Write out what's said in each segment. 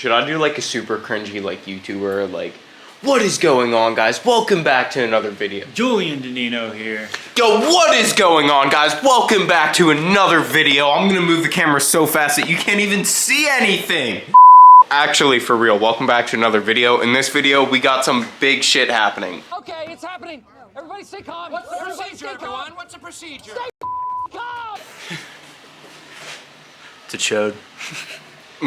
Should I do like a super cringy like YouTuber like, what is going on, guys? Welcome back to another video. Julian Dinino here. Yo, what is going on, guys? Welcome back to another video. I'm gonna move the camera so fast that you can't even see anything. Actually, for real, welcome back to another video. In this video, we got some big shit happening. Okay, it's happening. Everybody stay calm. What's the procedure, everyone? What's the procedure? Stay calm. It's a chode.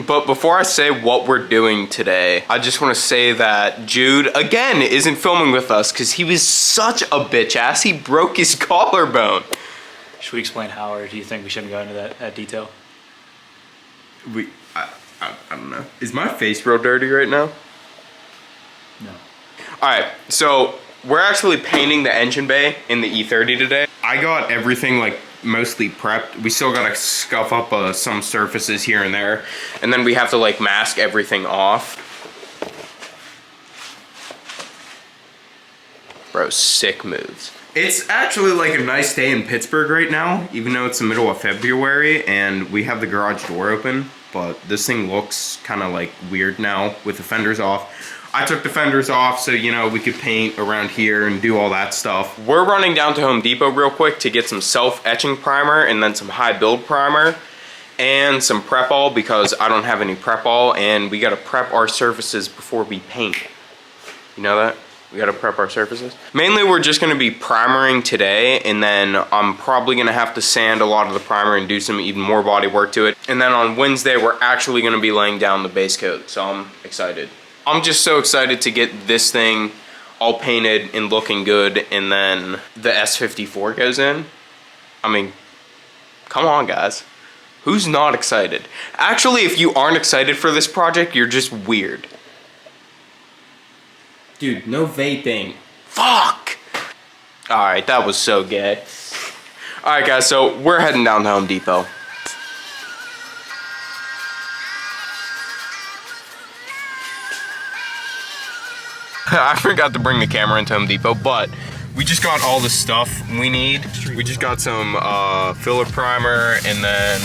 But before I say what we're doing today, I just want to say that Jude, again, isn't filming with us because he was such a bitch ass. He broke his collarbone. Should we explain how, or do you think we shouldn't go into that detail? I don't know. Is my face real dirty right now? No. Alright, so we're actually painting the engine bay in the E30 today. I got everything like mostly prepped. We still gotta scuff up some surfaces here and there. And then we have to like mask everything off. Bro, sick moves. It's actually like a nice day in Pittsburgh right now, even though it's the middle of February and we have the garage door open. But this thing looks kind of like weird now with the fenders off. I took the fenders off so, you know, we could paint around here and do all that stuff. We're running down to Home Depot real quick to get some self-etching primer and then some high build primer and some prep all because I don't have any prep all and we gotta prep our surfaces before we paint. You know that? We gotta prep our surfaces. Mainly we're just gonna be primering today and then I'm probably gonna have to sand a lot of the primer and do some even more body work to it. And then on Wednesday, we're actually gonna be laying down the base coat. So I'm excited. I'm just so excited to get this thing all painted and looking good and then the S54 goes in. I mean, come on guys. Who's not excited? Actually, if you aren't excited for this project, you're just weird. Dude, no vaping. Fuck! Alright, that was so gay. Alright guys, so we're heading down to Home Depot. I forgot to bring the camera into Home Depot, but we just got all the stuff we need. We just got some filler primer and then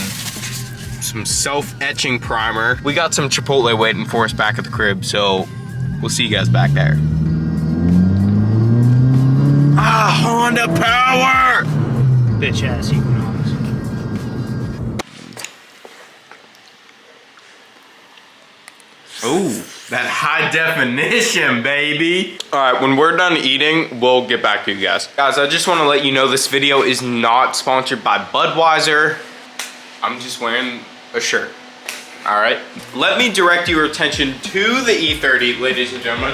some self-etching primer. We got some Chipotle waiting for us back at the crib, so we'll see you guys back there. Ah, Honda power! Bitch ass Equinox. Ooh, that high definition, baby. All right, when we're done eating, we'll get back to you guys. Guys, I just want to let you know this video is not sponsored by Budweiser. I'm just wearing a shirt. All right, let me direct your attention to the E30, ladies and gentlemen.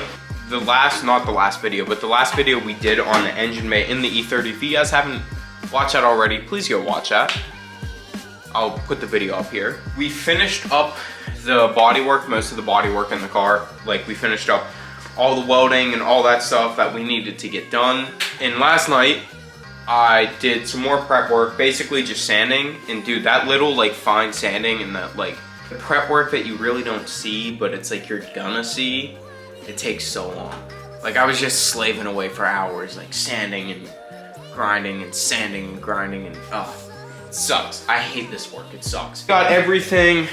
Not the last video, but the last video we did on the engine bay in the E30. If you guys haven't watched that already, please go watch that. I'll put the video up here. We finished up the bodywork, most of the bodywork in the car. Like we finished up all the welding and all that stuff that we needed to get done. And last night, I did some more prep work, basically just sanding. And dude, that little like fine sanding and that like the prep work that you really don't see, but it's like you're gonna see, it takes so long. Like I was just slaving away for hours, like sanding and grinding and sanding and grinding and it sucks. I hate this work, it sucks. Got everything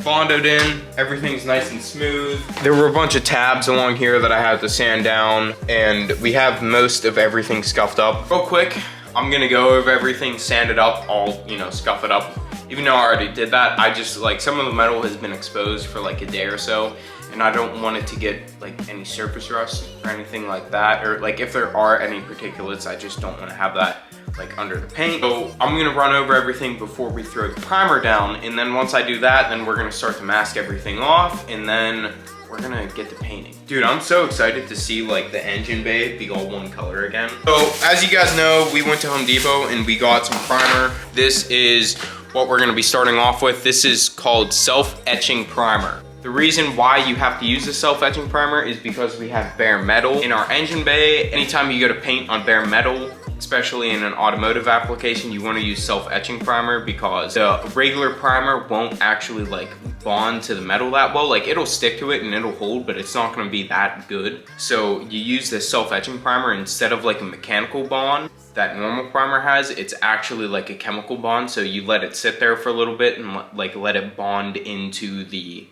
bonded in, everything's nice and smooth. There were a bunch of tabs along here that I had to sand down and we have most of everything scuffed up. Real quick, I'm gonna go over everything, sand it up, all, you know, scuff it up. Even though I already did that, I just like some of the metal has been exposed for like a day or so and I don't want it to get like any surface rust or anything like that. Or like if there are any particulates, I just don't want to have that like under the paint. So I'm gonna run over everything before we throw the primer down. And then once I do that, then we're gonna start to mask everything off and then we're gonna get to painting. Dude, I'm so excited to see like the engine bay be all one color again. So as you guys know, we went to Home Depot and we got some primer. This is what we're gonna be starting off with. This is called self-etching primer. The reason why you have to use the self-etching primer is because we have bare metal in our engine bay. Anytime you go to paint on bare metal, especially in an automotive application, you want to use self-etching primer because the regular primer won't actually like bond to the metal that well. Like it'll stick to it and it'll hold, but it's not going to be that good. So you use this self-etching primer instead of like a mechanical bond that normal primer has. It's actually like a chemical bond. So you let it sit there for a little bit and like let it bond into the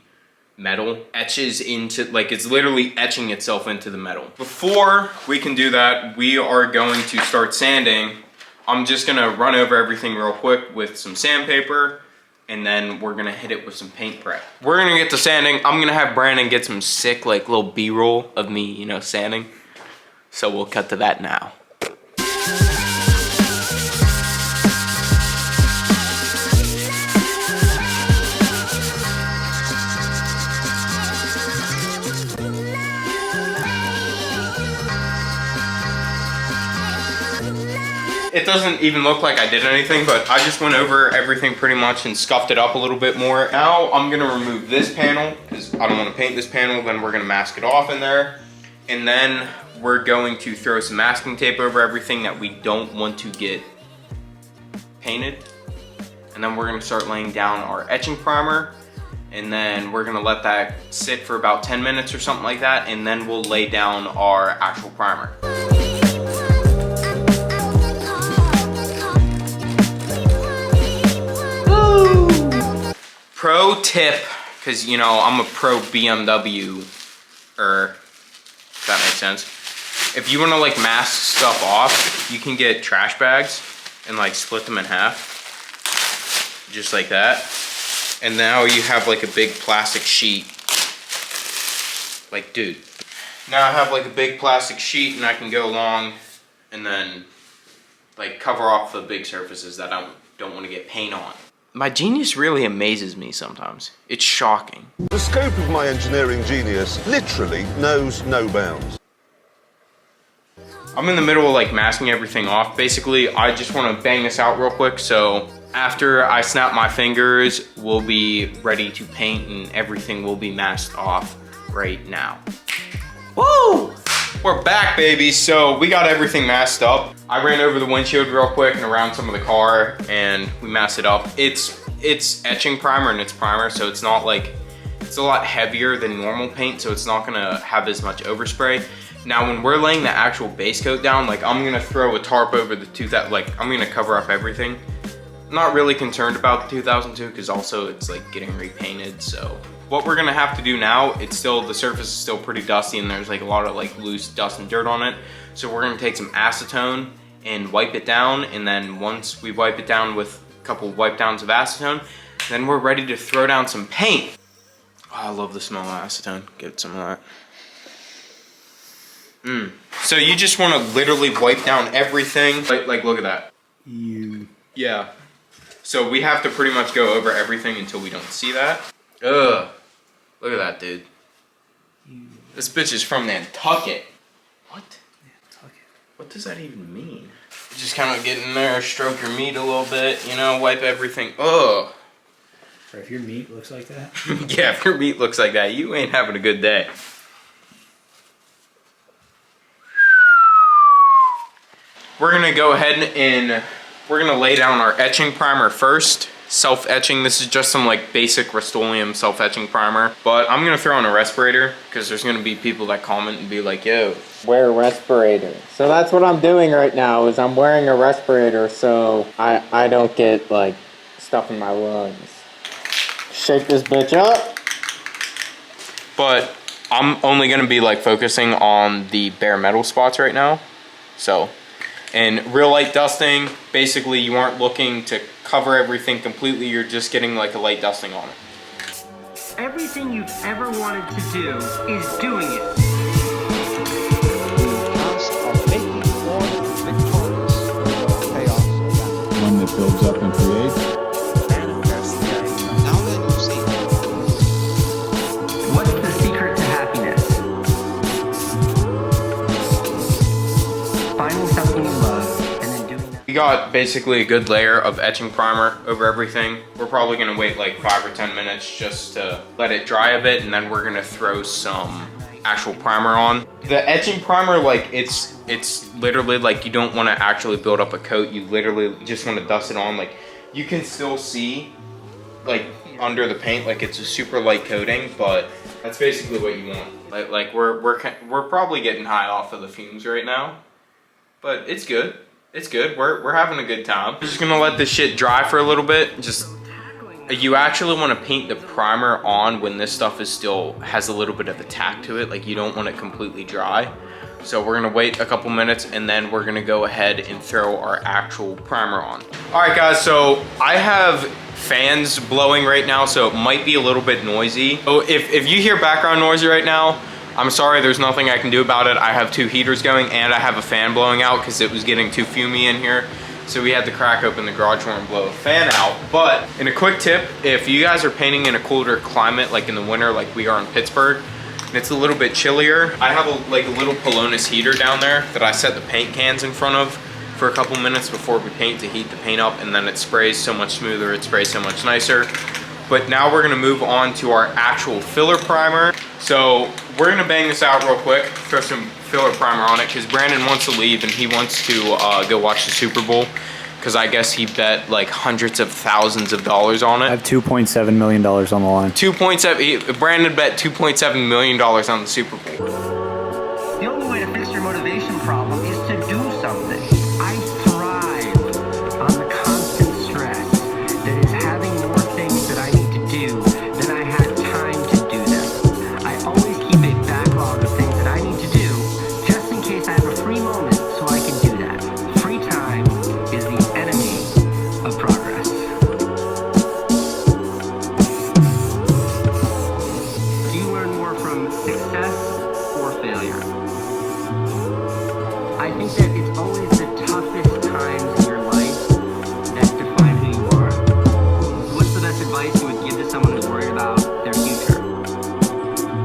metal etches into, like it's literally etching itself into the metal. Before we can do that, we are going to start sanding. I'm just gonna run over everything real quick with some sandpaper, and then we're gonna hit it with some paint prep. We're gonna get to sanding. I'm gonna have Brandon get some sick like little B-roll of me, you know, sanding. So we'll cut to that now. It doesn't even look like I did anything, but I just went over everything pretty much and scuffed it up a little bit more. Now I'm gonna remove this panel because I don't want to paint this panel. Then we're gonna mask it off in there. And then we're going to throw some masking tape over everything that we don't want to get painted. And then we're gonna start laying down our etching primer. And then we're gonna let that sit for about 10 minutes or something like that. And then we'll lay down our actual primer. Pro tip, because you know I'm a pro BMW, if that makes sense. If you want to like mask stuff off, you can get trash bags and like split them in half, just like that. And now you have like a big plastic sheet. Like, dude. Now I have like a big plastic sheet, and I can go along and then like cover off the big surfaces that I don't want to get paint on. My genius really amazes me sometimes. It's shocking. The scope of my engineering genius literally knows no bounds. I'm in the middle of like masking everything off. Basically, I just want to bang this out real quick. So after I snap my fingers, we'll be ready to paint and everything will be masked off right now. Woo! We're back, baby. So we got everything masked up. I ran over the windshield real quick and around some of the car, and we masked it up. It's etching primer and it's primer, so it's not like, it's a lot heavier than normal paint, so it's not gonna have as much overspray. Now, when we're laying the actual base coat down, like I'm gonna throw a tarp over the 2000, like I'm gonna cover up everything. I'm not really concerned about the 2002 because also it's like getting repainted, so. What we're gonna have to do now, the surface is still pretty dusty and there's like a lot of like loose dust and dirt on it. So we're gonna take some acetone and wipe it down, and then once we wipe it down with a couple wipe downs of acetone, then we're ready to throw down some paint. Oh, I love the smell of acetone. Get some of that. So you just wanna literally wipe down everything. Like look at that. Yeah. So we have to pretty much go over everything until we don't see that. Ugh. Look at that, dude. This bitch is from Nantucket. What? Nantucket. What does that even mean? Just kind of get in there, stroke your meat a little bit, you know, wipe everything. Ugh. Or if your meat looks like that. Yeah, if your meat looks like that, you ain't having a good day. We're gonna go ahead and we're gonna lay down our etching primer first. Self-etching, this is just some like basic Rust-Oleum self-etching primer, but I'm gonna throw on a respirator because there's gonna be people that comment and be like, yo, wear a respirator. So that's what I'm doing right now, is I'm wearing a respirator so I don't get like stuff in my lungs. Shake this bitch up. But I'm only gonna be like focusing on the bare metal spots right now. So, and real light dusting, basically you aren't looking to cover everything completely, you're just getting like a light dusting on it. Everything you've ever wanted to do is doing it. One that builds up and creates. What's the secret to happiness? Finding something you love and then doing that. We got basically a good layer of etching primer over everything. We're probably gonna wait like 5 or 10 minutes just to let it dry a bit, and then we're gonna throw some actual primer on. The etching primer, like it's literally like you don't wanna actually build up a coat, you literally just wanna dust it on. Like you can still see like under the paint, like it's a super light coating, but that's basically what you want. Like we're probably getting high off of the fumes right now, but it's good. It's good. We're having a good time. We're just gonna let this shit dry for a little bit. Just you actually want to paint the primer on when this stuff is still has a little bit of a tack to it. Like you don't want it completely dry. So we're gonna wait a couple minutes and then we're gonna go ahead and throw our actual primer on. All right guys, so I have fans blowing right now, so it might be a little bit noisy. So if you hear background noise right now, I'm sorry, there's nothing I can do about it. I have 2 heaters going and I have a fan blowing out because it was getting too fumey in here. So we had to crack open the garage door and blow a fan out. But in a quick tip, if you guys are painting in a colder climate, like in the winter, like we are in Pittsburgh, and it's a little bit chillier, I have a little Polonus heater down there that I set the paint cans in front of for a couple minutes before we paint to heat the paint up, and then it sprays so much smoother, it sprays so much nicer. But now we're gonna move on to our actual filler primer. So we're gonna bang this out real quick, throw some filler primer on it, because Brandon wants to leave and he wants to go watch the Super Bowl, because I guess he bet like hundreds of thousands of dollars on I it. have $2.7 million on the line. Brandon bet $2.7 million on the Super Bowl. The only way to fix your motivation problem is to do something. I thrive on the constant stress that is having more things that I need to do than I had time to do them. I always keep a backlog of things that I need to do just in case I have a free moment so I can do that. Free time is the enemy of progress. Do you learn more from success or failure? I think that it's always the toughest times in your life that define who you are. What's the best advice you would give to someone who's worried about their future?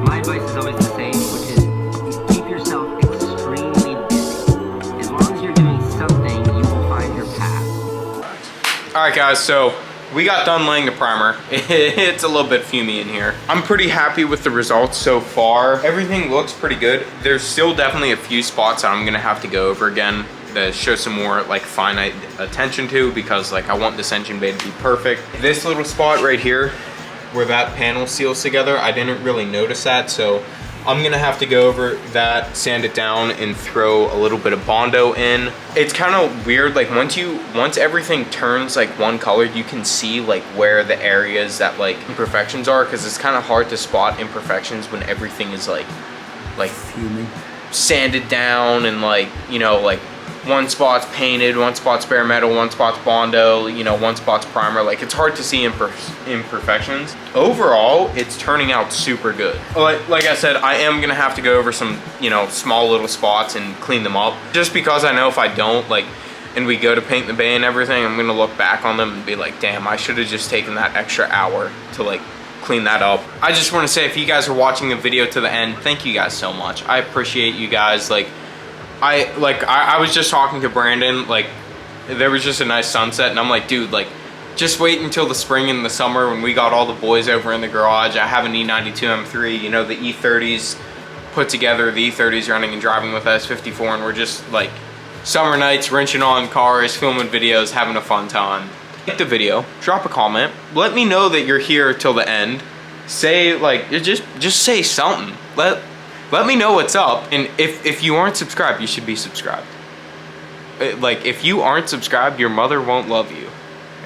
My advice is always the same, which is keep yourself extremely busy. As long as you're doing something, you will find your path. All right guys, so we got done laying the primer. It's a little bit fumey in here. I'm pretty happy with the results so far. Everything looks pretty good. There's still definitely a few spots that I'm gonna have to go over again to show some more like finite attention to, because like I want this engine bay to be perfect. This little spot right here where that panel seals together, I didn't really notice that, so I'm gonna have to go over that, sand it down, and throw a little bit of Bondo in. It's kind of weird, like once everything turns like one color, you can see like where the areas that like imperfections are, because it's kind of hard to spot imperfections when everything is like Fuming. sanded down and like, you know, like one spot's painted, one spot's bare metal, one spot's Bondo, you know, one spot's primer. Like it's hard to see imperfections. Overall, it's turning out super good. Like I said, I am gonna have to go over some, you know, small little spots and clean them up, just because I know if I don't, like, and we go to paint the bay and everything, I'm gonna look back on them and be like, damn, I should have just taken that extra hour to like clean that up. I just want to say, if you guys are watching the video to the end, thank you guys so much. I appreciate you guys. I was just talking to Brandon, like there was just a nice sunset and I'm like, dude, like just wait until the spring and the summer when we got all the boys over in the garage. I have an E92 M3, you know, the E30s put together, the E30s running and driving with S54, and we're just like summer nights wrenching on cars, filming videos, having a fun time. Like the video, drop a comment, let me know that you're here till the end. Say like, just say something. Let me know what's up. And if you aren't subscribed, you should be subscribed. Like if you aren't subscribed, your mother won't love you.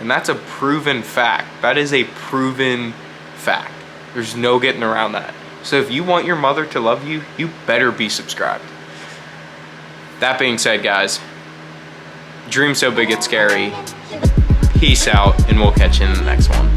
And that's a proven fact. That is a proven fact. There's no getting around that. So if you want your mother to love you, you better be subscribed. That being said, guys, dream so big it's scary. Peace out, and we'll catch you in the next one.